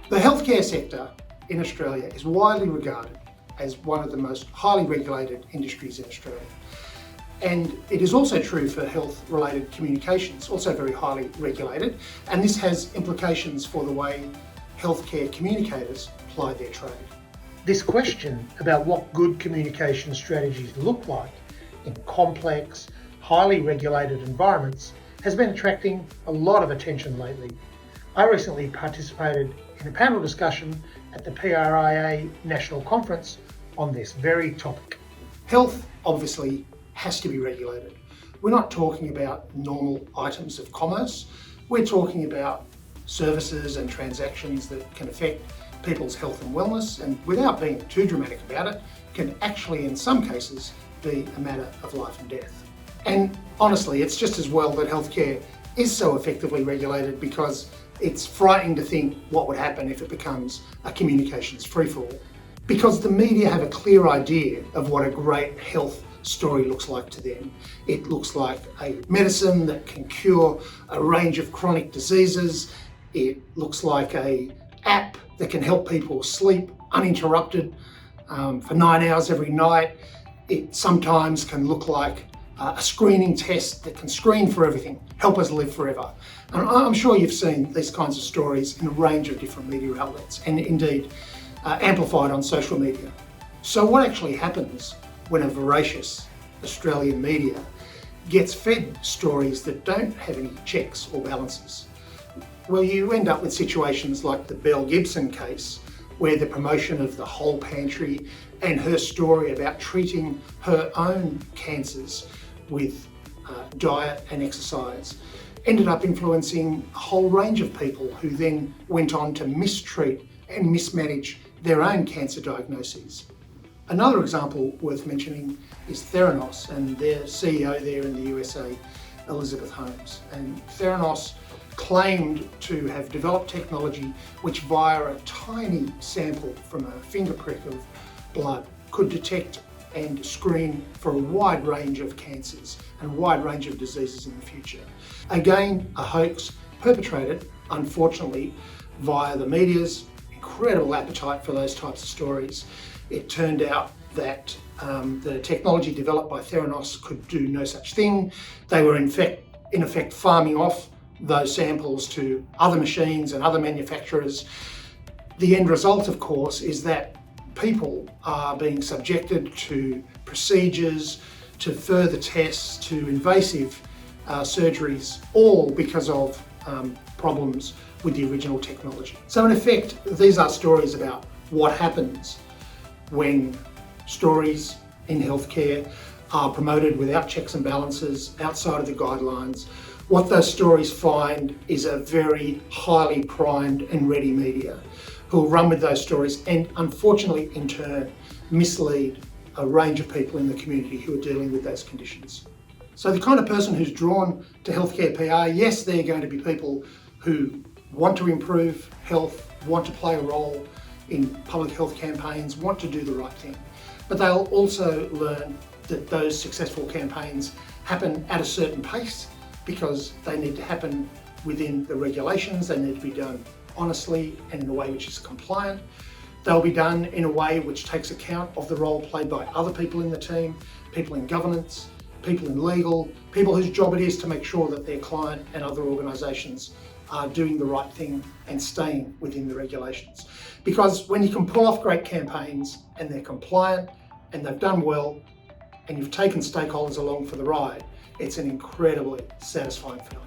The healthcare sector in Australia is widely regarded as one of the most highly regulated industries in Australia. And it is also true for health-related communications, also very highly regulated, and this has implications for the way healthcare communicators ply their trade. This question about what good communication strategies look like in complex, highly regulated environments has been attracting a lot of attention lately. I recently participated in a panel discussion at the PRIA National Conference on this very topic. Health obviously has to be regulated. We're not talking about normal items of commerce. We're talking about services and transactions that can affect people's health and wellness, and without being too dramatic about it, can actually in some cases be a matter of life and death. And honestly, it's just as well that healthcare is so effectively regulated, because it's frightening to think what would happen if it becomes a communications free-for-all. Because the media have a clear idea of what a great health story looks like to them. It looks like a medicine that can cure a range of chronic diseases. It looks like an app that can help people sleep uninterrupted for 9 hours every night. It sometimes can look like a screening test that can screen for everything, help us live forever. And I'm sure you've seen these kinds of stories in a range of different media outlets, and indeed amplified on social media. So what actually happens when a voracious Australian media gets fed stories that don't have any checks or balances? Well, you end up with situations like the Belle Gibson case, where the promotion of the whole pantry and her story about treating her own cancers with diet and exercise ended up influencing a whole range of people who then went on to mistreat and mismanage their own cancer diagnoses. Another example worth mentioning is Theranos and their CEO there in the USA, Elizabeth Holmes. And Theranos claimed to have developed technology which, via a tiny sample from a finger prick of blood, could detect and screen for a wide range of cancers and a wide range of diseases in the future. Again, a hoax perpetrated, unfortunately, via the media's incredible appetite for those types of stories. It turned out that the technology developed by Theranos could do no such thing. They were in effect farming off those samples to other machines and other manufacturers. The end result, of course, is that people are being subjected to procedures, to further tests, to invasive surgeries, all because of problems with the original technology. So in effect, these are stories about what happens when stories in healthcare are promoted without checks and balances, outside of the guidelines. What those stories find is a very highly primed and ready media who will run with those stories and, unfortunately, in turn, mislead a range of people in the community who are dealing with those conditions. So the kind of person who's drawn to healthcare PR, yes, they're going to be people who want to improve health, want to play a role in public health campaigns, want to do the right thing. But they'll also learn that those successful campaigns happen at a certain pace, because they need to happen within the regulations. They need to be done honestly and in a way which is compliant. They'll be done in a way which takes account of the role played by other people in the team, people in governance, people in legal, people whose job it is to make sure that their client and other organisations are doing the right thing and staying within the regulations. Because when you can pull off great campaigns and they're compliant and they've done well and you've taken stakeholders along for the ride, it's an incredibly satisfying feeling.